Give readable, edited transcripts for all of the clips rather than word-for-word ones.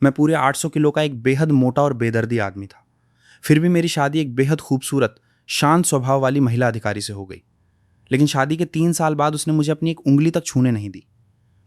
मैं पूरे 800 किलो का एक बेहद मोटा और बेदर्दी आदमी था। फिर भी मेरी शादी एक बेहद खूबसूरत, शांत स्वभाव वाली महिला अधिकारी से हो गई। लेकिन शादी के 3 साल बाद उसने मुझे अपनी एक उंगली तक छूने नहीं दी।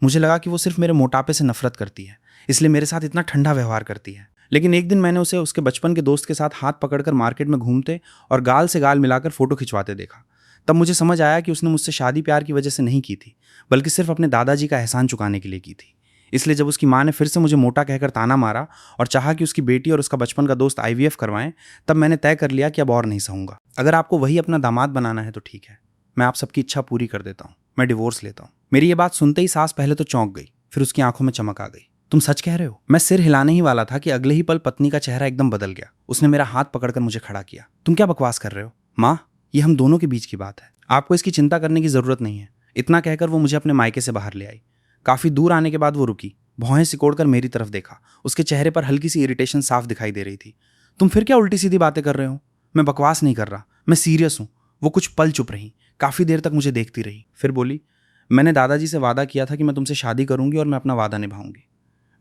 मुझे लगा कि वो सिर्फ मेरे मोटापे से नफरत करती है, इसलिए मेरे साथ इतना ठंडा व्यवहार करती है। लेकिन एक दिन मैंने उसे उसके बचपन के दोस्त के साथ हाथ पकड़कर मार्केट में घूमते और गाल से गाल मिलाकर फोटो खिंचवाते देखा। तब मुझे समझ आया कि उसने मुझसे शादी प्यार की वजह से नहीं की थी, बल्कि सिर्फ अपने दादाजी का एहसान चुकाने के लिए की थी। इसलिए जब उसकी माँ ने फिर से मुझे मोटा कहकर ताना मारा और चाहा कि उसकी बेटी और उसका बचपन का दोस्त IVF करवाएं, तब मैंने तय कर लिया कि अब और नहीं सहूंगा। अगर आपको वही अपना दामाद बनाना है तो ठीक है, मैं आप सबकी इच्छा पूरी कर देता हूँ, मैं डिवोर्स लेता हूँ। मेरी ये बात सुनते ही सास पहले तो चौंक गई, फिर उसकी आंखों में चमक आ गई। तुम सच कह रहे हो? मैं सिर हिलाने ही वाला था कि अगले ही पल पत्नी का चेहरा एकदम बदल गया। उसने मेरा हाथ पकड़कर मुझे खड़ा किया। तुम क्या बकवास कर रहे हो माँ? ये हम दोनों के बीच की बात है, आपको इसकी चिंता करने की जरूरत नहीं है। इतना कहकर वो मुझे अपने मायके से बाहर ले आई। काफी दूर आने के बाद वो रुकी, भौहें सिकोड़कर मेरी तरफ देखा। उसके चेहरे पर हल्की सी इरिटेशन साफ दिखाई दे रही थी। तुम फिर क्या उल्टी सीधी बातें कर रहे हो? मैं बकवास नहीं कर रहा, मैं सीरियस हूँ। वो कुछ पल चुप रही, काफी देर तक मुझे देखती रही, फिर बोली, मैंने दादाजी से वादा किया था कि मैं तुमसे शादी करूंगी और मैं अपना वादा निभाऊंगी।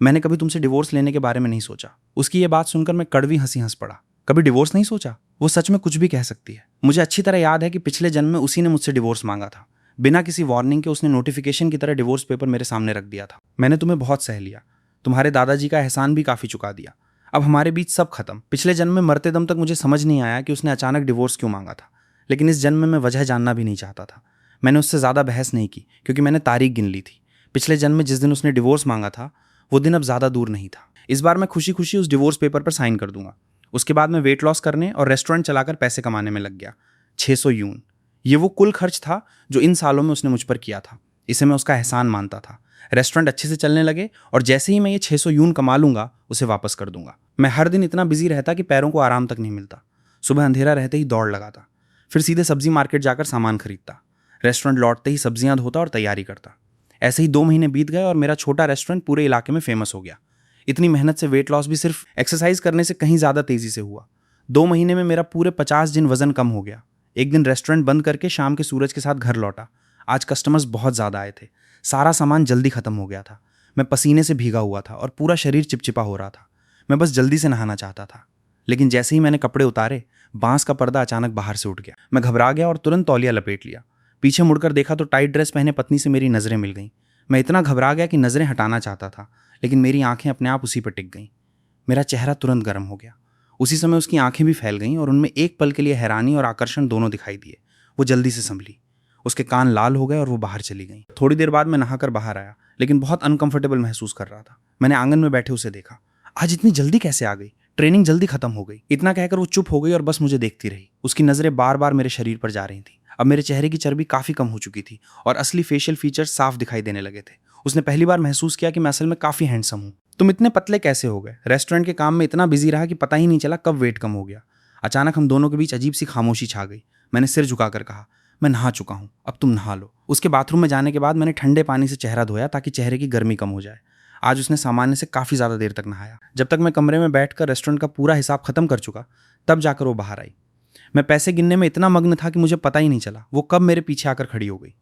मैंने कभी तुमसे डिवोर्स लेने के बारे में नहीं सोचा। उसकी ये बात सुनकर मैं कड़वी हंसी हंस पड़ा। कभी डिवोर्स नहीं सोचा? वो सच में कुछ भी कह सकती है। मुझे अच्छी तरह याद है कि पिछले जन्म में उसी ने मुझसे डिवोर्स मांगा था। बिना किसी वार्निंग के उसने नोटिफिकेशन की तरह डिवोर्स पेपर मेरे सामने रख दिया था। मैंने तुम्हें बहुत सह लिया, तुम्हारे दादाजी का एहसान भी काफी चुका दिया, अब हमारे बीच सब खत्म। पिछले जन्म में मरते दम तक मुझे समझ नहीं आया कि उसने अचानक डिवोर्स क्यों मांगा था, लेकिन इस जन्म में मैं वजह जानना भी नहीं चाहता था। मैंने उससे ज्यादा बहस नहीं की, क्योंकि मैंने तारीख गिन ली थी। पिछले जन्म में जिस दिन उसने डिवोर्स मांगा था वो दिन अब ज्यादा दूर नहीं था। इस बार मैं खुशी खुशी उस डिवोर्स पेपर पर साइन कर दूंगा। उसके बाद मैं वेट लॉस करने और रेस्टोरेंट चलाकर पैसे कमाने में लग गया। 600 यून, ये वो कुल खर्च था जो इन सालों में उसने मुझ पर किया था। इसे मैं उसका एहसान मानता था। रेस्टोरेंट अच्छे से चलने लगे और जैसे ही मैं ये 600 यून कमा लूंगा उसे वापस कर दूंगा। मैं हर दिन इतना बिजी रहता कि पैरों को आराम तक नहीं मिलता। सुबह अंधेरा रहते ही दौड़ लगाता, फिर सीधे सब्जी मार्केट जाकर सामान खरीदता, रेस्टोरेंट लौटते ही सब्जियां धोता और तैयारी करता। ऐसे ही 2 महीने बीत गए और मेरा छोटा रेस्टोरेंट पूरे इलाके में फेमस हो गया। इतनी मेहनत से वेट लॉस भी सिर्फ एक्सरसाइज करने से कहीं ज्यादा तेजी से हुआ। 2 महीने में मेरा पूरे 50 दिन वजन कम हो गया। एक दिन रेस्टोरेंट बंद करके शाम के सूरज के साथ घर लौटा। आज कस्टमर्स बहुत ज्यादा आए थे। सारा सामान जल्दी खत्म हो गया था। मैं पसीने से भीगा हुआ था और पूरा शरीर चिपचिपा हो रहा था। मैं बस जल्दी से नहाना चाहता था। लेकिन जैसे ही मैंने कपड़े उतारे, बांस का पर्दा अचानक बाहर से उठ गया। मैं घबरा गया और तुरंत तौलिया लपेट लिया। पीछे मुड़कर देखा तो टाइट ड्रेस पहने पत्नी से मेरी नजरें मिल गईं। मैं इतना घबरा गया कि नजरें हटाना चाहता था, लेकिन मेरी आंखें अपने आप उसी पर टिक गईं। मेरा चेहरा तुरंत गर्म हो गया। उसी समय उसकी आंखें भी फैल गईं और उनमें एक पल के लिए हैरानी और आकर्षण दोनों दिखाई दिए। वो जल्दी से संभली, उसके कान लाल हो गए और वो बाहर चली गई। थोड़ी देर बाद मैं नहाकर बाहर आया, लेकिन बहुत अनकंफर्टेबल महसूस कर रहा था। मैंने आंगन में बैठे उसे देखा। आज इतनी जल्दी कैसे आ गई? ट्रेनिंग जल्दी खत्म हो गई। इतना कहकर वो चुप हो गई और बस मुझे देखती रही। उसकी नजरें बार बार मेरे शरीर पर जा रही थी। अब मेरे चेहरे की चर्बी काफी कम हो चुकी थी और असली फेशियल फीचर्स साफ दिखाई देने लगे थे। उसने पहली बार महसूस किया कि मैं असल में काफी हैंडसम हूँ। तुम इतने पतले कैसे हो गए? रेस्टोरेंट के काम में इतना बिजी रहा कि पता ही नहीं चला कब वेट कम हो गया। अचानक हम दोनों के बीच अजीब सी खामोशी छा गई। मैंने सिर झुकाकर कहा, मैं नहा चुका हूँ, अब तुम नहा लो। उसके बाथरूम में जाने के बाद मैंने ठंडे पानी से चेहरा धोया ताकि चेहरे की गर्मी कम हो जाए। आज उसने सामान्य से काफी ज्यादा देर तक नहाया। जब तक मैं कमरे में बैठकर रेस्टोरेंट का पूरा हिसाब खत्म कर चुका, तब जाकर वो बाहर आई। मैं पैसे गिनने में इतना मग्न था कि मुझे पता ही नहीं चला वो कब मेरे पीछे आकर खड़ी हो गई।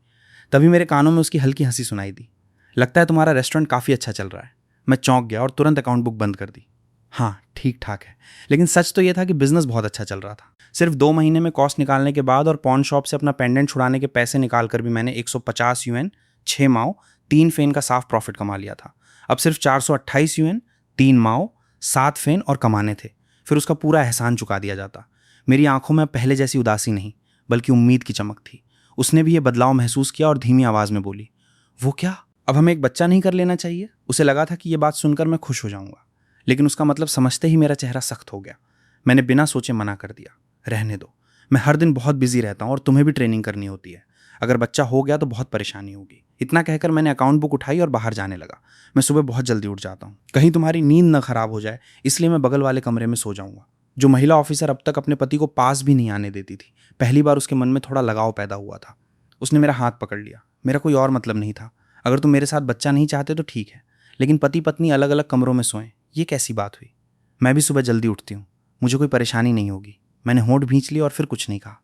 तभी मेरे कानों में उसकी हल्की हंसी सुनाई दी। लगता है तुम्हारा रेस्टोरेंट काफी अच्छा चल रहा है। मैं चौंक गया और तुरंत अकाउंट बुक बंद कर दी। हाँ, ठीक ठाक है, लेकिन सच तो यह था कि बिजनेस बहुत अच्छा चल रहा था। सिर्फ 2 महीने में कॉस्ट निकालने के बाद और पॉन शॉप से अपना पेंडेंट छुड़ाने के पैसे निकालकर भी मैंने 150 यूएन, 6 माओ, 3 फेन का साफ प्रॉफिट कमा लिया था। अब सिर्फ 428 यूएन, 3 माओ, 7 फेन और कमाने थे, फिर उसका पूरा एहसान चुका दिया जाता। मेरी आंखों में पहले जैसी उदासी नहीं, बल्कि उम्मीद की चमक थी। उसने भी ये बदलाव महसूस किया और धीमी आवाज में बोली, वो क्या, अब हमें एक बच्चा नहीं कर लेना चाहिए? उसे लगा था कि ये बात सुनकर मैं खुश हो जाऊंगा, लेकिन उसका मतलब समझते ही मेरा चेहरा सख्त हो गया। मैंने बिना सोचे मना कर दिया, रहने दो, मैं हर दिन बहुत बिजी रहता हूँ और तुम्हें भी ट्रेनिंग करनी होती है। अगर बच्चा हो गया तो बहुत परेशानी होगी। इतना कहकर मैंने अकाउंट बुक उठाई और बाहर जाने लगा। मैं सुबह बहुत जल्दी उठ जाता हूँ, कहीं तुम्हारी नींद न खराब हो जाए, इसलिए मैं बगल वाले कमरे में सो जाऊंगा। जो महिला ऑफिसर अब तक अपने पति को पास भी नहीं आने देती थी, पहली बार उसके मन में थोड़ा लगाव पैदा हुआ था। उसने मेरा हाथ पकड़ लिया। मेरा कोई और मतलब नहीं था। अगर तुम मेरे साथ बच्चा नहीं चाहते तो ठीक है, लेकिन पति पत्नी अलग अलग कमरों में सोएं, ये कैसी बात हुई? मैं भी सुबह जल्दी उठती हूँ, मुझे कोई परेशानी नहीं होगी। मैंने होंठ भींच ली और फिर कुछ नहीं कहा।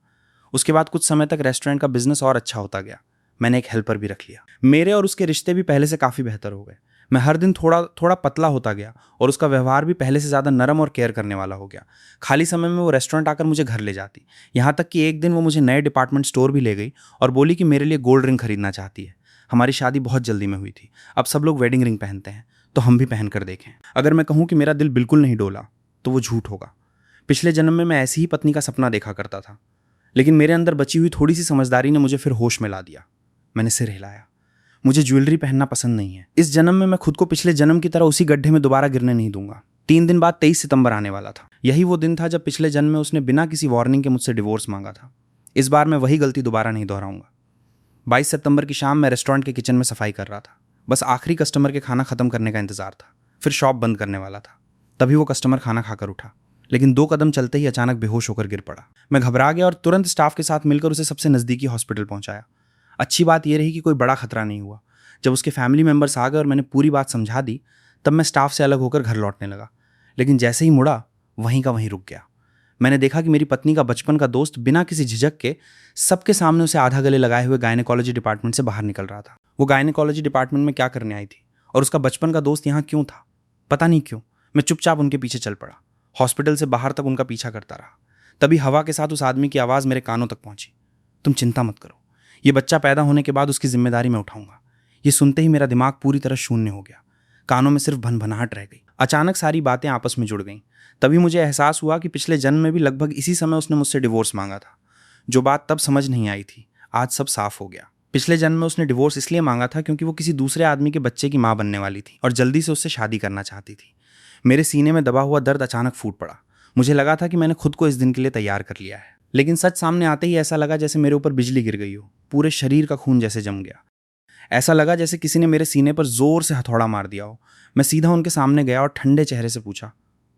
उसके बाद कुछ समय तक रेस्टोरेंट का बिजनेस और अच्छा होता गया। मैंने एक हेल्पर भी रख लिया। मेरे और उसके रिश्ते भी पहले से काफी बेहतर हो गए। मैं हर दिन थोड़ा थोड़ा पतला होता गया और उसका व्यवहार भी पहले से ज़्यादा नरम और केयर करने वाला हो गया। खाली समय में वो रेस्टोरेंट आकर मुझे घर ले जाती, यहाँ तक कि एक दिन वो मुझे नए डिपार्टमेंट स्टोर भी ले गई और बोली कि मेरे लिए गोल्ड रिंग खरीदना चाहती है। हमारी शादी बहुत जल्दी में हुई थी, अब सब लोग वेडिंग रिंग पहनते हैं, तो हम भी पहन कर देखें। अगर मैं कहूँ कि मेरा दिल बिल्कुल नहीं डोला तो वो झूठ होगा। पिछले जन्म में मैं ऐसी ही पत्नी का सपना देखा करता था, लेकिन मेरे अंदर बची हुई थोड़ी सी समझदारी ने मुझे फिर होश में ला दिया। मैंने सिर हिलाया। मुझे ज्वेलरी पहनना पसंद नहीं है। इस जन्म में मैं खुद को पिछले जन्म की तरह उसी गड्ढे में दोबारा गिरने नहीं दूंगा। 3 दिन बाद 23 सितंबर आने वाला था। यही वो दिन था जब पिछले जन्म में उसने बिना किसी वार्निंग के मुझसे डिवोर्स मांगा था। इस बार मैं वही गलती दोबारा नहीं दोहराऊंगा। 22 सितंबर की शाम मैं रेस्टोरेंट के किचन में सफाई कर रहा था। बस आखिरी कस्टमर के खाना खत्म करने का इंतजार था, फिर शॉप बंद करने वाला था। तभी वो कस्टमर खाना खाकर उठा, लेकिन 2 कदम चलते ही अचानक बेहोश होकर गिर पड़ा। मैं घबरा गया और तुरंत स्टाफ के साथ मिलकर उसे सबसे नज़दीकी हॉस्पिटल पहुंचाया। अच्छी बात यह रही कि कोई बड़ा खतरा नहीं हुआ। जब उसके फैमिली मेंबर्स आ गए और मैंने पूरी बात समझा दी, तब मैं स्टाफ से अलग होकर घर लौटने लगा। लेकिन जैसे ही मुड़ा, वहीं का वहीं रुक गया। मैंने देखा कि मेरी पत्नी का बचपन का दोस्त बिना किसी झिझक के सबके सामने उसे आधा गले लगाए हुए गायनेकोलॉजी डिपार्टमेंट से बाहर निकल रहा था। वो गायनेकोलॉजी डिपार्टमेंट में क्या करने आई थी और उसका बचपन का दोस्त यहाँ क्यों था? पता नहीं क्यों मैं चुपचाप उनके पीछे चल पड़ा। हॉस्पिटल से बाहर तक उनका पीछा करता रहा। तभी हवा के साथ उस आदमी की आवाज़ मेरे कानों तक पहुंची। तुम चिंता मत करो, ये बच्चा पैदा होने के बाद उसकी जिम्मेदारी मैं उठाऊंगा। ये सुनते ही मेरा दिमाग पूरी तरह शून्य हो गया। कानों में सिर्फ भनभनाहट रह गई। अचानक सारी बातें आपस में जुड़ गईं। तभी मुझे एहसास हुआ कि पिछले जन्म में भी लगभग इसी समय उसने मुझसे डिवोर्स मांगा था। जो बात तब समझ नहीं आई थी, आज सब साफ हो गया। पिछले जन्म में उसने डिवोर्स इसलिए मांगा था क्योंकि वो किसी दूसरे आदमी के बच्चे की माँ बनने वाली थी और जल्दी से उससे शादी करना चाहती थी। मेरे सीने में दबा हुआ दर्द अचानक फूट पड़ा। मुझे लगा था कि मैंने खुद को इस दिन के लिए तैयार कर लिया है, लेकिन सच सामने आते ही ऐसा लगा जैसे मेरे ऊपर बिजली गिर गई हो। पूरे शरीर का खून जैसे जम गया। ऐसा लगा जैसे किसी ने मेरे सीने पर जोर से हथौड़ा मार दिया हो। मैं सीधा उनके सामने गया और ठंडे चेहरे से पूछा,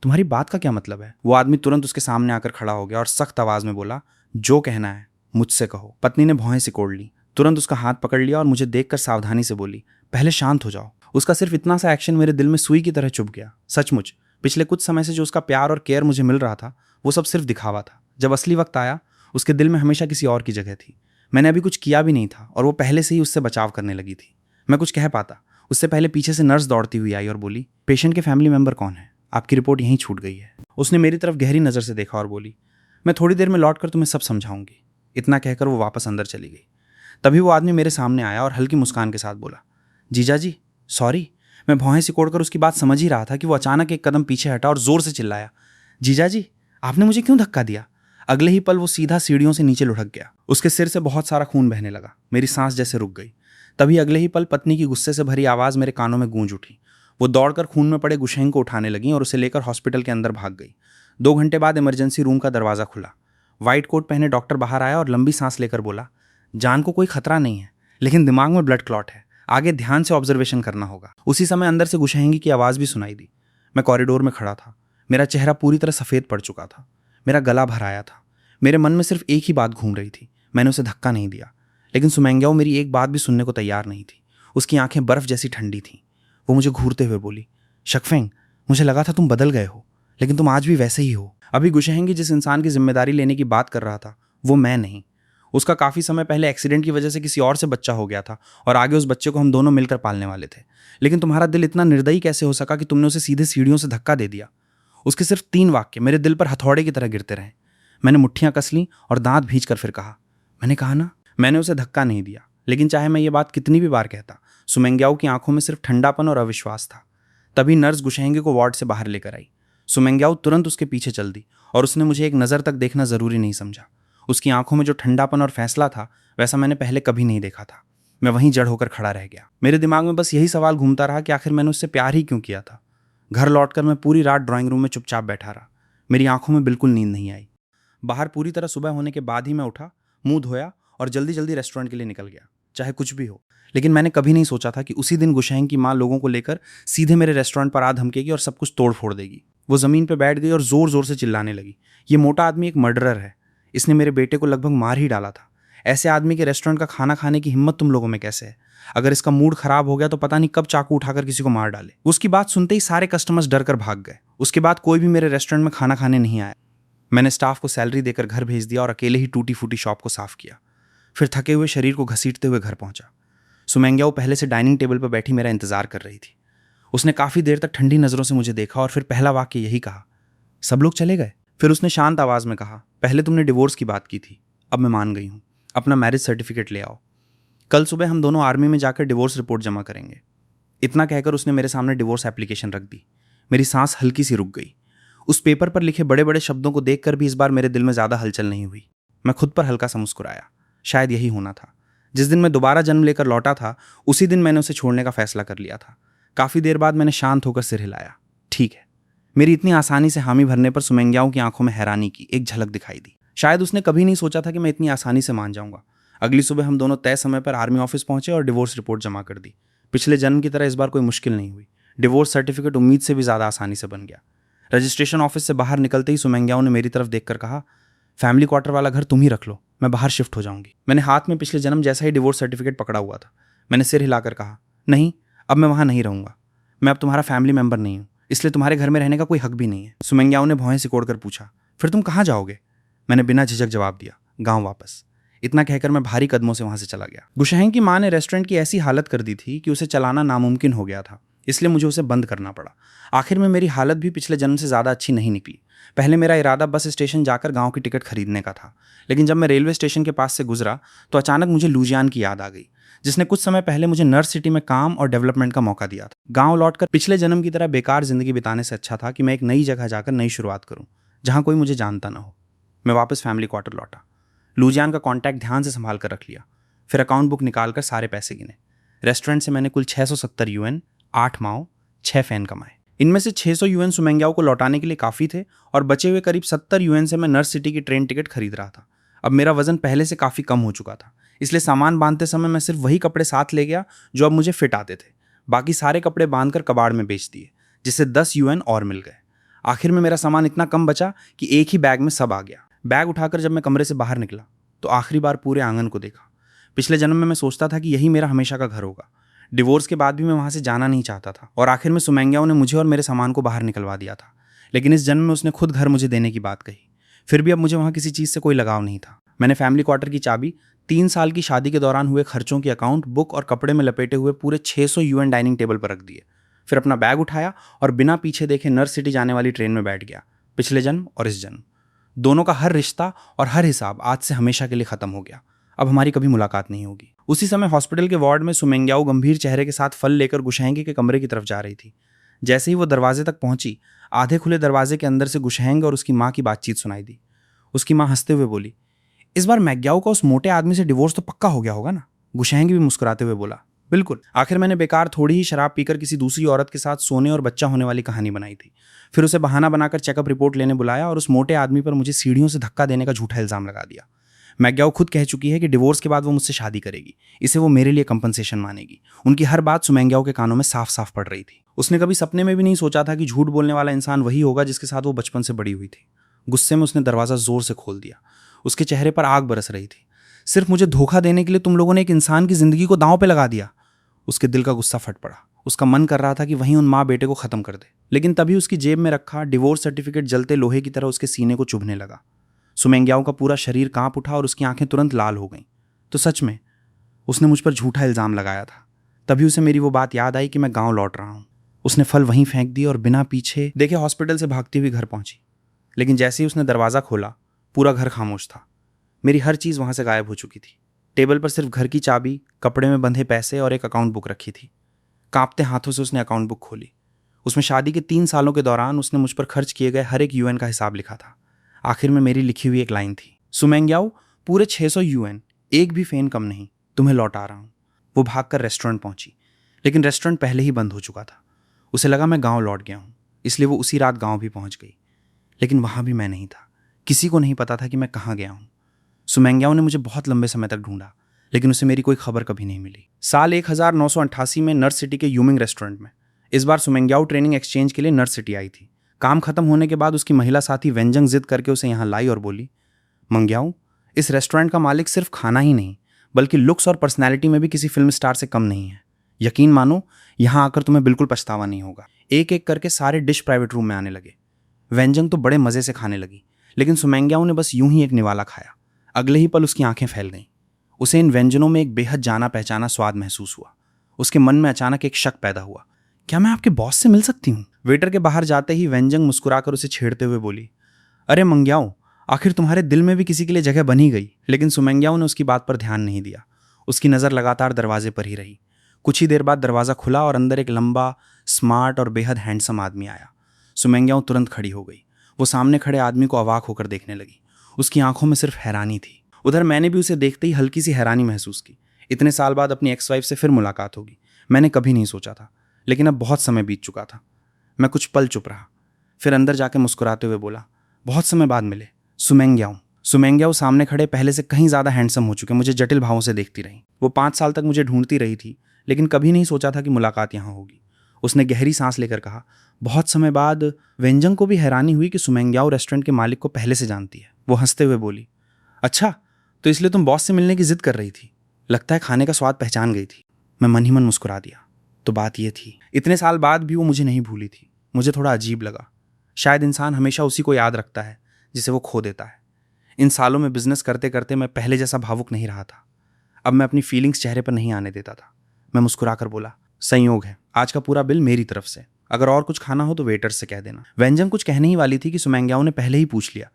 तुम्हारी बात का क्या मतलब है? वो आदमी तुरंत उसके सामने आकर खड़ा हो गया और सख्त आवाज में बोला, जो कहना है मुझसे कहो। पत्नी ने भौहें सिकोड़ ली, तुरंत उसका हाथ पकड़ लिया और मुझे देखकर सावधानी से बोली, पहले शांत हो जाओ। उसका सिर्फ इतना सा एक्शन मेरे दिल में सुई की तरह चुभ गया। सचमुच पिछले कुछ समय से जो उसका प्यार और केयर मुझे मिल रहा था, वो सब सिर्फ दिखावा था। जब असली वक्त आया, उसके दिल में हमेशा किसी और की जगह थी। मैंने अभी कुछ किया भी नहीं था और वो पहले से ही उससे बचाव करने लगी थी। मैं कुछ कह पाता, उससे पहले पीछे से नर्स दौड़ती हुई आई और बोली, पेशेंट के फैमिली मेंबर कौन है? आपकी रिपोर्ट यहीं छूट गई है। उसने मेरी तरफ गहरी नज़र से देखा और बोली, मैं थोड़ी देर में लौट कर तुम्हें सब समझाऊंगी। इतना कहकर वो वापस अंदर चली गई। तभी वो आदमी मेरे सामने आया और हल्की मुस्कान के साथ बोला, जीजा जी सॉरी। मैं भौहें सिकोड़कर उसकी बात समझ ही रहा था कि वो अचानक एक कदम पीछे हटा और जोर से चिल्लाया, जीजा जी आपने मुझे क्यों धक्का दिया? अगले ही पल वो सीधा सीढ़ियों से नीचे लुढ़क गया। उसके सिर से बहुत सारा खून बहने लगा। मेरी सांस जैसे रुक गई। तभी अगले ही पल पत्नी की गुस्से से भरी आवाज़ मेरे कानों में गूंज उठी। वो दौड़कर खून में पड़े गुशेंग को उठाने लगी और उसे लेकर हॉस्पिटल के अंदर भाग गई। 2 घंटे बाद इमरजेंसी रूम का दरवाज़ा खुला। व्हाइट कोट पहने डॉक्टर बाहर आया और लंबी सांस लेकर बोला, जान को कोई खतरा नहीं है, लेकिन दिमाग में ब्लड क्लॉट है, आगे ध्यान से ऑब्जर्वेशन करना होगा। उसी समय अंदर से गुशेंगी की आवाज़ भी सुनाई दी। मैं कॉरिडोर में खड़ा था। मेरा चेहरा पूरी तरह सफ़ेद पड़ चुका था। मेरा गला भर आया था। मेरे मन में सिर्फ एक ही बात घूम रही थी। मैंने उसे धक्का नहीं दिया, लेकिन सुमेंग्याओ मेरी एक बात भी सुनने को तैयार नहीं थी। उसकी आंखें बर्फ जैसी ठंडी थीं। वो मुझे घूरते हुए बोली, शकफेंग मुझे लगा था तुम बदल गए हो, लेकिन तुम आज भी वैसे ही हो। अभी गुशेंगी जिस इंसान की जिम्मेदारी लेने की बात कर रहा था, वो मैं नहीं। उसका काफ़ी समय पहले एक्सीडेंट की वजह से किसी और से बच्चा हो गया था और आगे उस बच्चे को हम दोनों मिलकर पालने वाले थे। लेकिन तुम्हारा दिल इतना निर्दयी कैसे हो सका कि तुमने उसे सीधे सीढ़ियों से धक्का दे दिया? उसके सिर्फ 3 वाक्य मेरे दिल पर हथौड़े की तरह गिरते रहे। मैंने मुट्ठियां कस लीं और दांत भींचकर फिर कहा, मैंने कहा ना। मैंने उसे धक्का नहीं दिया, लेकिन चाहे मैं ये बात कितनी भी बार कहता, सुमेंग्याओ की आंखों में सिर्फ ठंडापन और अविश्वास था। तभी नर्स गुशेंगी को वार्ड से बाहर लेकर आई। सुमेंग्याओ तुरंत उसके पीछे चल दी और उसने मुझे एक नज़र तक देखना ज़रूरी नहीं समझा। उसकी आंखों में जो ठंडापन और फैसला था, वैसा मैंने पहले कभी नहीं देखा था। मैं वहीं जड़ होकर खड़ा रह गया। मेरे दिमाग में बस यही सवाल घूमता रहा कि आखिर मैंने उससे प्यार ही क्यों किया था। घर लौटकर मैं पूरी रात ड्राइंग रूम में चुपचाप बैठा रहा। मेरी आंखों में बिल्कुल नींद नहीं आई। बाहर पूरी तरह सुबह होने के बाद ही मैं उठा, मुंह धोया और जल्दी जल्दी रेस्टोरेंट के लिए निकल गया, चाहे कुछ भी हो। लेकिन मैंने कभी नहीं सोचा था कि उसी दिन गुशेंग की माँ लोगों को लेकर सीधे मेरे रेस्टोरेंट पर आ धमकेगी और सब कुछ तोड़ फोड़ देगी। वो ज़मीन पर बैठ गई और ज़ोर ज़ोर से चिल्लाने लगी, ये मोटा आदमी एक मर्डरर है, इसने मेरे बेटे को लगभग मार ही डाला था। ऐसे आदमी के रेस्टोरेंट का खाना खाने की हिम्मत तुम लोगों में कैसे है? अगर इसका मूड खराब हो गया तो पता नहीं कब चाकू उठाकर किसी को मार डाले। उसकी बात सुनते ही सारे कस्टमर्स डर कर भाग गए। उसके बाद कोई भी मेरे रेस्टोरेंट में खाना खाने नहीं आया। मैंने स्टाफ को सैलरी देकर घर भेज दिया और अकेले ही टूटी फूटी शॉप को साफ किया। फिर थके हुए शरीर को घसीटते हुए घर पहुंचा। सुमेंग्याओ पहले से डाइनिंग टेबल पर बैठी मेरा इंतजार कर रही थी। उसने काफ़ी देर तक ठंडी नज़रों से मुझे देखा और फिर पहला वाक्य यही कहा, सब लोग चले गए। फिर उसने शांत आवाज़ में कहा, पहले तुमने डिवोर्स की बात की थी, अब मैं मान गई हूँ, अपना मैरिज सर्टिफिकेट ले आओ, कल सुबह हम दोनों आर्मी में जाकर डिवोर्स रिपोर्ट जमा करेंगे। इतना कहकर उसने मेरे सामने डिवोर्स एप्लीकेशन रख दी। मेरी सांस हल्की सी रुक गई। उस पेपर पर लिखे बड़े बड़े शब्दों को देखकर भी इस बार मेरे दिल में ज़्यादा हलचल नहीं हुई। मैं खुद पर हल्का सा मुस्कुराया। शायद यही होना था। जिस दिन मैं दोबारा जन्म लेकर लौटा था, उसी दिन मैंने उसे छोड़ने का फैसला कर लिया था। काफ़ी देर बाद मैंने शांत होकर सिर हिलाया। ठीक है। मेरी इतनी आसानी से हामी भरने पर सुमेंग्याओं की आंखों में हैरानी की एक झलक दिखाई दी। शायद उसने कभी नहीं सोचा था कि मैं इतनी आसानी से मान जाऊंगा। अगली सुबह हम दोनों तय समय पर आर्मी ऑफिस पहुंचे और डिवोर्स रिपोर्ट जमा कर दी। पिछले जन्म की तरह इस बार कोई मुश्किल नहीं हुई। डिवोर्स सर्टिफिकेट उम्मीद से भी ज़्यादा आसानी से बन गया। रजिस्ट्रेशन ऑफिस से बाहर निकलते ही सुमेंग्याओं ने मेरी तरफ देखकर कहा, फैमिली क्वार्टर वाला घर तुम ही रख लो, मैं बाहर शिफ्ट हो जाऊंगी। मैंने हाथ में पिछले जन्म जैसा ही डिवोर्स सर्टिफिकेट पकड़ा हुआ था। मैंने सिर हिलाकर कहा, नहीं, अब मैं वहां नहीं रहूंगा। मैं अब तुम्हारा फैमिली मेंबर नहीं हूँ, इसलिए तुम्हारे घर में रहने का कोई हक भी नहीं है। सुमेंग्याओं ने भौहें सिकोड़कर पूछा, फिर तुम कहाँ जाओगे? मैंने बिना झिझक जवाब दिया, गाँव वापस। इतना कहकर मैं भारी कदमों से वहां से चला गया। गुशहैंग की माँ ने रेस्टोरेंट की ऐसी हालत कर दी थी कि उसे चलाना नामुमकिन हो गया था, इसलिए मुझे उसे बंद करना पड़ा। आखिर में मेरी हालत भी पिछले जन्म से ज़्यादा अच्छी नहीं निकली। पहले मेरा इरादा बस स्टेशन जाकर गांव की टिकट खरीदने का था, लेकिन जब मैं रेलवे स्टेशन के पास से गुजरा तो अचानक मुझे लुजियान की याद आ गई, जिसने कुछ समय पहले मुझे नर्स सिटी में काम और डेवलपमेंट का मौका दिया था। गाँव लौटकर पिछले जन्म की तरह बेकार जिंदगी बिताने से अच्छा था कि मैं एक नई जगह जाकर नई शुरुआत करूँ, जहाँ कोई मुझे जानता ना हो। मैं वापस फैमिली क्वार्टर लौटा। लुजियान का कॉन्टैक्ट ध्यान से संभाल कर रख लिया। फिर अकाउंट बुक निकालकर सारे पैसे गिने। रेस्टोरेंट से मैंने कुल 670 यूएन, 8 माओ, 6 फैन कमाए। इनमें से 600 यूएन सुमेंग्याओं को लौटाने के लिए काफ़ी थे और बचे हुए करीब 70 यूएन से मैं नर्स सिटी की ट्रेन टिकट खरीद रहा था। अब मेरा वजन पहले से काफ़ी कम हो चुका था, इसलिए सामान बांधते समय मैं सिर्फ वही कपड़े साथ ले गया जो अब मुझे फिट आते थे। बाकी सारे कपड़े बांधकर कबाड़ में बेच दिए, जिससे 10 यूएन और मिल गए। आखिर में मेरा सामान इतना कम बचा कि एक ही बैग में सब आ गया। बैग उठाकर जब मैं कमरे से बाहर निकला तो आखिरी बार पूरे आंगन को देखा। पिछले जन्म में मैं सोचता था कि यही मेरा हमेशा का घर होगा। डिवोर्स के बाद भी मैं वहाँ से जाना नहीं चाहता था और आखिर में सुमेंग्याओं ने मुझे और मेरे सामान को बाहर निकलवा दिया था। लेकिन इस जन्म में उसने खुद घर मुझे देने की बात कही। फिर भी अब मुझे वहाँ किसी चीज़ से कोई लगाव नहीं था। मैंने फैमिली क्वार्टर की चाबी 3 साल की शादी के दौरान हुए खर्चों की अकाउंट बुक और कपड़े में लपेटे हुए पूरे 600 यूएन डाइनिंग टेबल पर रख दिए। फिर अपना बैग उठाया और बिना पीछे देखे नर्स सिटी जाने वाली ट्रेन में बैठ गया। पिछले जन्म और इस जन्म दोनों का हर रिश्ता और हर हिसाब आज से हमेशा के लिए खत्म हो गया। अब हमारी कभी मुलाकात नहीं होगी। उसी समय हॉस्पिटल के वार्ड में सुमेंग्याओ गंभीर चेहरे के साथ फल लेकर गुशहैंग के कमरे की तरफ जा रही थी। जैसे ही वो दरवाजे तक पहुंची, आधे खुले दरवाजे के अंदर से गुशहैंग और उसकी माँ की बातचीत सुनाई दी। उसकी माँ हंसते हुए बोली, इस बार मैग्याओ का उस मोटे आदमी से डिवोर्स तो पक्का हो गया होगा ना? गुशहैंग भी मुस्कुराते हुए बोला, बिल्कुल। आखिर मैंने बेकार थोड़ी ही शराब पीकर किसी दूसरी औरत के साथ सोने और बच्चा होने वाली कहानी बनाई थी। फिर उसे बहाना बनाकर चेकअप रिपोर्ट लेने बुलाया और उस मोटे आदमी पर मुझे सीढ़ियों से धक्का देने का झूठा इल्जाम लगा दिया। मैग्याओ खुद कह चुकी है कि डिवोर्स के बाद वो मुझसे शादी करेगी। इसे वो मेरे लिए कंपनसेशन मानेगी। उनकी हर बात सुमेंग्याओ के कानों में साफ साफ पड़ रही थी। उसने कभी सपने में भी नहीं सोचा था कि झूठ बोलने वाला इंसान वही होगा जिसके साथ वो बचपन से बड़ी हुई थी। गुस्से में उसने दरवाज़ा जोर से खोल दिया। उसके चेहरे पर आग बरस रही थी। सिर्फ मुझे धोखा देने के लिए तुम लोगों ने एक इंसान की जिंदगी को दांव पे लगा दिया। उसके दिल का गुस्सा फट पड़ा। उसका मन कर रहा था कि वहीं उन माँ बेटे को खत्म कर दे, लेकिन तभी उसकी जेब में रखा डिवोर्स सर्टिफिकेट जलते लोहे की तरह उसके सीने को चुभने लगा। सुमेंग्याओं का पूरा शरीर कांप उठा और उसकी आंखें तुरंत लाल हो गईं। तो सच में उसने मुझ पर झूठा इल्जाम लगाया था। तभी उसे मेरी वो बात याद आई कि मैं गांव लौट रहा हूँ। उसने फल वहीं फेंक दिए और बिना पीछे देखे हॉस्पिटल से भागती हुई घर पहुंची। लेकिन जैसे ही उसने दरवाज़ा खोला, पूरा घर खामोश था। मेरी हर चीज़ वहाँ से गायब हो चुकी थी। टेबल पर सिर्फ घर की चाबी, कपड़े में बंधे पैसे और एक अकाउंट बुक रखी थी। कांपते हाथों से उसने अकाउंट बुक खोली। उसमें शादी के 3 सालों के दौरान उसने मुझ पर खर्च किए गए हर एक यूएन का हिसाब लिखा था। आखिर में मेरी लिखी हुई एक लाइन थी, सुमेंग्याओ, पूरे 600 यूएन, एक भी फेन कम नहीं, तुम्हें लौटा रहा हूँ। वो भागकर रेस्टोरेंट पहुंची, लेकिन रेस्टोरेंट पहले ही बंद हो चुका था। उसे लगा मैं गाँव लौट गया हूँ, इसलिए वो उसी रात गाँव भी पहुँच गई। लेकिन वहाँ भी मैं नहीं था। किसी को नहीं पता था कि मैं कहाँ गया हूँ। सुमेंग्याओ ने मुझे बहुत लंबे समय तक ढूंढा, लेकिन उसे मेरी कोई खबर कभी नहीं मिली। साल 1988 में नर्स सिटी के यूमिंग रेस्टोरेंट में इस बार सुमेंग्याओ ट्रेनिंग एक्सचेंज के लिए नर्स सिटी आई थी। काम खत्म होने के बाद उसकी महिला साथी वेंजंग जिद करके उसे यहाँ लाई और बोली, मंग्याओ, इस रेस्टोरेंट का मालिक सिर्फ खाना ही नहीं बल्कि लुक्स और पर्सनैलिटी में भी किसी फिल्म स्टार से कम नहीं है। यकीन मानो, यहाँ आकर तुम्हें बिल्कुल पछतावा नहीं होगा। एक एक करके सारे डिश प्राइवेट रूम में आने लगे। वेंजंग तो बड़े मज़े से खाने लगी, लेकिन सुमेंग्याओ ने बस यूं ही एक निवाला खाया। अगले ही पल उसकी आंखें फैल गईं। उसे इन व्यंजनों में एक बेहद जाना पहचाना स्वाद महसूस हुआ। उसके मन में अचानक एक शक पैदा हुआ, क्या मैं आपके बॉस से मिल सकती हूँ? वेटर के बाहर जाते ही वेंजंग मुस्कुराकर उसे छेड़ते हुए बोली, अरे मंग्याओ, आखिर तुम्हारे दिल में भी किसी के लिए जगह बनी गई। लेकिन सुमेंग्याओ ने उसकी बात पर ध्यान नहीं दिया। उसकी नज़र लगातार दरवाजे पर ही रही। कुछ ही देर बाद दरवाज़ा खुला और अंदर एक लंबा, स्मार्ट और बेहद हैंडसम आदमी आया। सुमेंग्याओ तुरंत खड़ी हो गई। वो सामने खड़े आदमी को अवाक होकर देखने लगी। उसकी आंखों में सिर्फ हैरानी थी। उधर मैंने भी उसे देखते ही हल्की सी हैरानी महसूस की। इतने साल बाद अपनी एक्स वाइफ से फिर मुलाकात होगी, मैंने कभी नहीं सोचा था। लेकिन अब बहुत समय बीत चुका था। मैं कुछ पल चुप रहा, फिर अंदर जाके मुस्कुराते हुए बोला, बहुत समय बाद मिले सुमेंग्याओ। सुमेंग्याओ सामने खड़े पहले से कहीं ज़्यादा हैंडसम हो चुके मुझे जटिल भावों से देखती रही। वो 5 साल तक मुझे ढूंढती रही थी, लेकिन कभी नहीं सोचा था कि मुलाकात यहाँ होगी। उसने गहरी सांस लेकर कहा, बहुत समय बाद। वेंजंग को भी हैरानी हुई कि सुमेंग्याओ रेस्टोरेंट के मालिक को पहले से जानती है। वो हंसते हुए बोली, अच्छा, तो इसलिए तुम बॉस से मिलने की जिद कर रही थी? लगता है खाने का स्वाद पहचान गई थी। मैं मन ही मन मुस्कुरा दिया। तो बात यह थी, इतने साल बाद भी वो मुझे नहीं भूली थी। मुझे थोड़ा अजीब लगा। शायद इंसान हमेशा उसी को याद रखता है जिसे वो खो देता है। इन सालों में बिजनेस करते करते मैं पहले जैसा भावुक नहीं रहा था। अब मैं अपनी फीलिंग्स चेहरे पर नहीं आने देता था। मैं मुस्कुराकर बोला, संयोग है, आज का पूरा बिल मेरी तरफ से। अगर और कुछ खाना हो तो वेटर से कह देना। व्यंजन कुछ कहने ही वाली थी कि सुमेंग्याओ ने पहले ही पूछ लिया,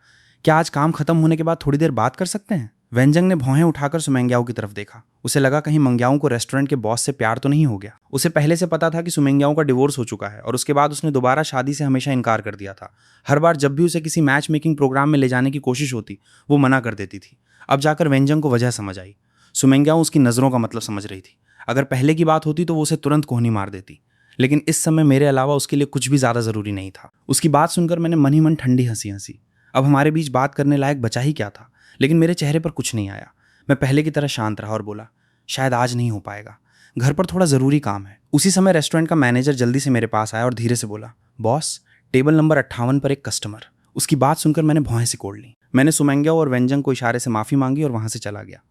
क्या आज काम खत्म होने के बाद थोड़ी देर बात कर सकते हैं? व्यंजन ने भौहें उठाकर सुमेंग्याओ की तरफ देखा। उसे लगा कहीं मंग्याओं को रेस्टोरेंट के बॉस से प्यार तो नहीं हो गया। उसे पहले से पता था कि सुमेंग्याओ का डिवोर्स हो चुका है और उसके बाद उसने दोबारा शादी से हमेशा इनकार कर दिया था। हर बार जब भी उसे किसी मैच मेकिंग प्रोग्राम में ले जाने की कोशिश होती, वो मना कर देती थी। अब जाकर व्यंजन को वजह समझ आई। सुमेंग्याओ उसकी नज़रों का मतलब समझ रही थी। अगर पहले की बात होती तो वो उसे तुरंत कोहनी मार देती, लेकिन इस समय मेरे अलावा उसके लिए कुछ भी ज़्यादा ज़रूरी नहीं था। उसकी बात सुनकर मैंने मन ही मन ठंडी हंसी हंसी। अब हमारे बीच बात करने लायक बचा ही क्या था? लेकिन मेरे चेहरे पर कुछ नहीं आया। मैं पहले की तरह शांत रहा और बोला, शायद आज नहीं हो पाएगा, घर पर थोड़ा ज़रूरी काम है। उसी समय रेस्टोरेंट का मैनेजर जल्दी से मेरे पास आया और धीरे से बोला, बॉस, टेबल नंबर 58 पर एक कस्टमर। उसकी बात सुनकर मैंने भौहें सिकोड़ ली। मैंने सुमेंग्याओ और व्यंजन को इशारे से माफ़ी मांगी और वहाँ से चला गया।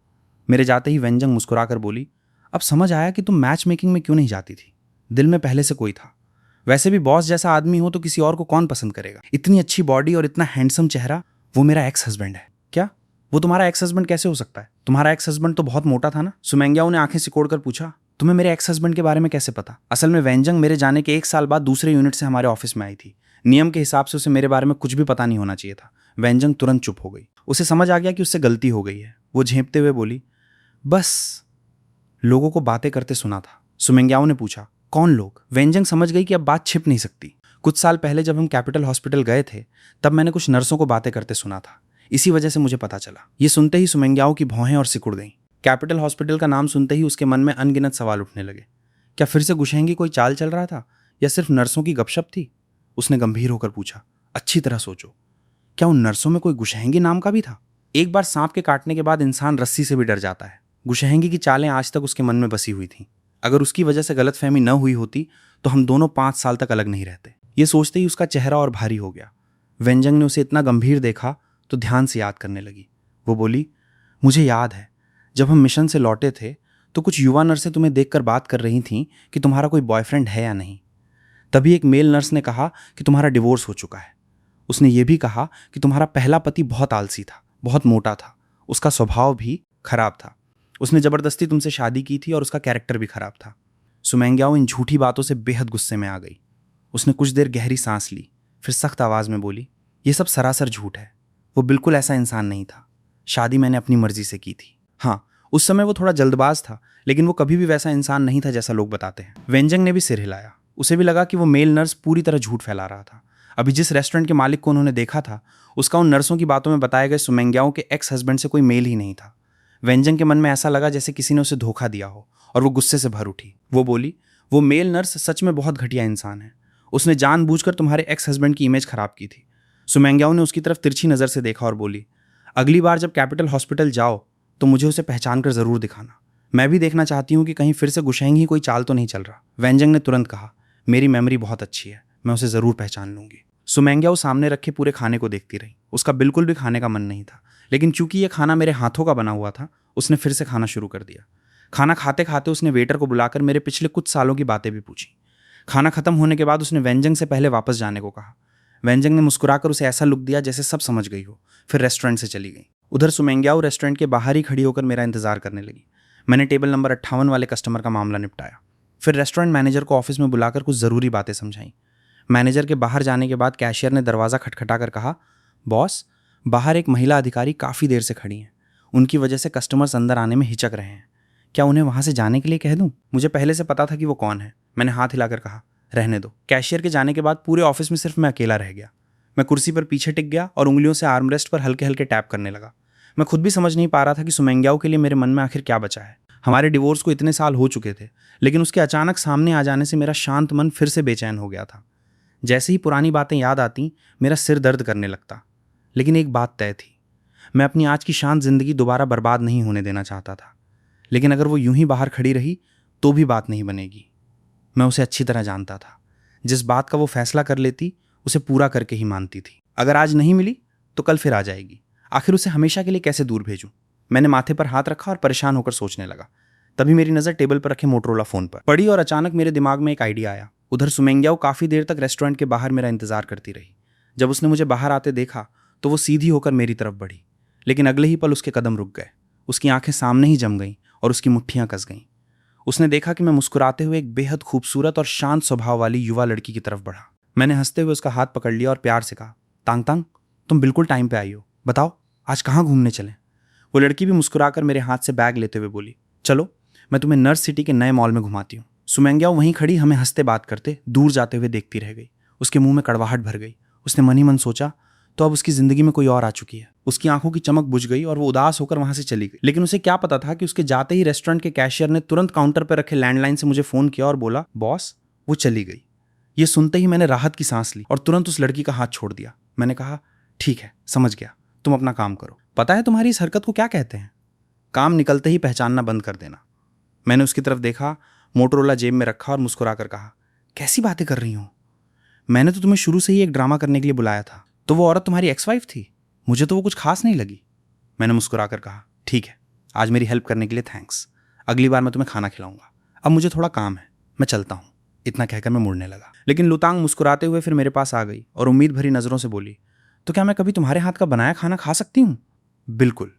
मेरे जाते ही व्यंजन मुस्कुराकर बोली, अब समझ आया कि तुम मैच मेकिंग में क्यों नहीं जाती थी। दिल में पहले से कोई था। वैसे भी बॉस जैसा आदमी हो तो किसी और को कौन पसंद करेगा? इतनी अच्छी बॉडी और इतना हैंडसम चेहरा। वो मेरा एक्स हस्बैंड है। क्या? वो तुम्हारा एक्स हस्बैंड कैसे हो सकता है? तुम्हारा एक्स हस्बैंड तो बहुत मोटा था ना? सुमेंग्याओ ने आंखें सिकोड़कर पूछा, तुम्हें मेरे एक्स हस्बैंड के बारे में कैसे पता? असल में वेंजंग मेरे जाने के 1 साल बाद दूसरे यूनिट से हमारे ऑफिस में आई थी। नियम के हिसाब से उसे मेरे बारे में कुछ भी पता नहीं होना चाहिए था। वेंजंग तुरंत चुप हो गई। उसे समझ आ गया कि उससे गलती हो गई है। वो झेंपते हुए बोली, बस लोगों को बातें करते सुना था। सुमेंग्याओ ने पूछा, कौन लोग? वेंजंग समझ गई कि अब बात छिप नहीं सकती। कुछ साल पहले जब हम कैपिटल हॉस्पिटल गए थे, तब मैंने कुछ नर्सों को बातें करते सुना था। इसी वजह से मुझे पता चला। ये सुनते ही सुमेंग्याओ की भौहें और सिकुड़ गईं। कैपिटल हॉस्पिटल का नाम सुनते ही उसके मन में अनगिनत सवाल उठने लगे। क्या फिर से गुशेंगी कोई चाल चल रहा था या सिर्फ नर्सों की गपशप थी? उसने गंभीर होकर पूछा, अच्छी तरह सोचो, क्या उन नर्सों में कोई गुशेंगी नाम का भी था? एक बार सांप के काटने के बाद इंसान रस्सी से भी डर जाता है। गुशेंगी की चालें आज तक उसके मन में बसी हुई थीं। अगर उसकी वजह से गलतफहमी न हुई होती तो हम दोनों 5 साल तक अलग नहीं रहते। ये सोचते ही उसका चेहरा और भारी हो गया। वेंजंग ने उसे इतना गंभीर देखा तो ध्यान से याद करने लगी। वो बोली, मुझे याद है, जब हम मिशन से लौटे थे तो कुछ युवा नर्सें तुम्हें देखकर बात कर रही थीं कि तुम्हारा कोई बॉयफ्रेंड है या नहीं। तभी एक मेल नर्स ने कहा कि तुम्हारा डिवोर्स हो चुका है। उसने ये भी कहा कि तुम्हारा पहला पति बहुत आलसी था, बहुत मोटा था, उसका स्वभाव भी खराब था। उसने ज़बरदस्ती तुमसे शादी की थी और उसका कैरेक्टर भी खराब था। सुमेंग्याओ इन झूठी बातों से बेहद गुस्से में आ गई। उसने कुछ देर गहरी सांस ली, फिर सख्त आवाज़ में बोली, ये सब सरासर झूठ है। वो बिल्कुल ऐसा इंसान नहीं था। शादी मैंने अपनी मर्जी से की थी। हाँ, उस समय वो थोड़ा जल्दबाज था, लेकिन वो कभी भी वैसा इंसान नहीं था जैसा लोग बताते हैं। वेंजंग ने भी सिर हिलाया। उसे भी लगा कि वो मेल नर्स पूरी तरह झूठ फैला रहा था। अभी जिस रेस्टोरेंट के मालिक को उन्होंने देखा था, उसका उन नर्सों की बातों में बताए गए सुमेंग्याओ के एक्स हस्बैंड से कोई मेल ही नहीं था। वेंजंग के मन में ऐसा लगा जैसे किसी ने उसे धोखा दिया हो और वो गुस्से से भर उठी। वो बोली, वो मेल नर्स सच में बहुत घटिया इंसान है। उसने जानबूझकर तुम्हारे एक्स हस्बैंड की इमेज खराब की थी। सुमेंग्याओ ने उसकी तरफ तिरछी नज़र से देखा और बोली, अगली बार जब कैपिटल हॉस्पिटल जाओ तो मुझे उसे पहचान कर ज़रूर दिखाना। मैं भी देखना चाहती हूँ कि कहीं फिर से गुशेंग ही कोई चाल तो नहीं चल रहा। वेंजंग ने तुरंत कहा, मेरी मेमोरी बहुत अच्छी है, मैं उसे ज़रूर पहचान लूँगी। सुमेंग्याओ सामने रखे पूरे खाने को देखती रही। उसका बिल्कुल भी खाने का मन नहीं था, लेकिन चूंकि यह खाना मेरे हाथों का बना हुआ था, उसने फिर से खाना शुरू कर दिया। खाना खाते खाते उसने वेटर को बुलाकर मेरे पिछले कुछ सालों की बातें भी पूछी। खाना खत्म होने के बाद उसने वेंजंग से पहले वापस जाने को कहा। वेंजंग ने मुस्कुराकर उसे ऐसा लुक दिया जैसे सब समझ गई हो, फिर रेस्टोरेंट से चली गई। उधर सुमेंग्याओ रेस्टोरेंट के बाहर ही खड़ी होकर मेरा इंतजार करने लगी। मैंने टेबल नंबर 58 वाले कस्टमर का मामला निपटाया। फिर रेस्टोरेंट मैनेजर को ऑफिस में बुलाकर कुछ ज़रूरी बातें समझाई। मैनेजर के बाहर जाने के बाद कैशियर ने दरवाज़ा खटखटा कर कहा, बॉस, बाहर एक महिला अधिकारी काफ़ी देर से खड़ी हैं। उनकी वजह से कस्टमर्स अंदर आने में हिचक रहे हैं। क्या उन्हें वहाँ से जाने के लिए कह दूँ? मुझे पहले से पता था कि वो कौन है। मैंने हाथ हिलाकर कहा, रहने दो। कैशियर के जाने के बाद पूरे ऑफिस में सिर्फ मैं अकेला रह गया। मैं कुर्सी पर पीछे टिक गया और उंगलियों से आर्मरेस्ट पर हल्के हल्के टैप करने लगा। मैं खुद भी समझ नहीं पा रहा था कि सुमेंग्याओ के लिए मेरे मन में आखिर क्या बचा है। हमारे डिवोर्स को इतने साल हो चुके थे, लेकिन उसके अचानक सामने आ जाने से मेरा शांत मन फिर से बेचैन हो गया था। जैसे ही पुरानी बातें याद आती, मेरा सिर दर्द करने लगता। लेकिन एक बात तय थी, मैं अपनी आज की शांत जिंदगी दोबारा बर्बाद नहीं होने देना चाहता था। लेकिन अगर वो यूं ही बाहर खड़ी रही तो भी बात नहीं बनेगी। मैं उसे अच्छी तरह जानता था। जिस बात का वो फैसला कर लेती, उसे पूरा करके ही मानती थी। अगर आज नहीं मिली तो कल फिर आ जाएगी। आखिर उसे हमेशा के लिए कैसे दूर भेजूं? मैंने माथे पर हाथ रखा और परेशान होकर सोचने लगा। तभी मेरी नज़र टेबल पर रखे मोटरोला फ़ोन पर पड़ी और अचानक मेरे दिमाग में एक आइडिया आया। उधर सुमेंग्याओ काफ़ी देर तक रेस्टोरेंट के बाहर मेरा इंतजार करती रही। जब उसने मुझे बाहर आते देखा तो वो सीधी होकर मेरी तरफ बढ़ी, लेकिन अगले ही पल उसके कदम रुक गए। उसकी आंखें सामने ही जम गईं और उसकी मुट्ठियां कस गईं। उसने देखा कि मैं मुस्कुराते हुए एक बेहद खूबसूरत और शांत स्वभाव वाली युवा लड़की की तरफ बढ़ा। मैंने हंसते हुए उसका हाथ पकड़ लिया और प्यार से कहा, तांग तांग, तुम बिल्कुल टाइम पे आई हो। बताओ आज कहाँ घूमने चलें? वो लड़की भी मुस्कुराकर मेरे हाथ से बैग लेते हुए बोली, चलो मैं तुम्हें नर्स सिटी के नए मॉल में घुमाती हूँ। सुमेंग्याओ वहीं खड़ी हमें हंसते बात करते दूर जाते हुए देखती रह गई। उसके मुंह में कड़वाहट भर गई। उसने मन ही मन सोचा, तो अब उसकी जिंदगी में कोई और आ चुकी है। उसकी आंखों की चमक बुझ गई और वो उदास होकर वहां से चली गई। लेकिन उसे क्या पता था कि उसके जाते ही रेस्टोरेंट के कैशियर ने तुरंत काउंटर पर रखे लैंडलाइन से मुझे फोन किया और बोला, बॉस वो चली गई। ये सुनते ही मैंने राहत की सांस ली और तुरंत उस लड़की का हाथ छोड़ दिया। मैंने कहा, ठीक है, समझ गया, तुम अपना काम करो। पता है तुम्हारी इस हरकत को क्या कहते हैं? काम निकलते ही पहचानना बंद कर देना। मैंने उसकी तरफ देखा, मोटरोला जेब में रखा और मुस्कुराकर कहा, कैसी बातें कर रही हो? मैंने तो तुम्हें शुरू से ही एक ड्रामा करने के लिए बुलाया था। तो वो औरत तुम्हारी एक्स वाइफ थी? मुझे तो वो कुछ खास नहीं लगी। मैंने मुस्कुराकर कहा, ठीक है, आज मेरी हेल्प करने के लिए थैंक्स। अगली बार मैं तुम्हें खाना खिलाऊंगा। अब मुझे थोड़ा काम है, मैं चलता हूँ। इतना कहकर मैं मुड़ने लगा, लेकिन लुतांग मुस्कुराते हुए फिर मेरे पास आ गई और उम्मीद भरी नजरों से बोली, तो क्या मैं कभी तुम्हारे हाथ का बनाया खाना खा सकती हूँ? बिल्कुल।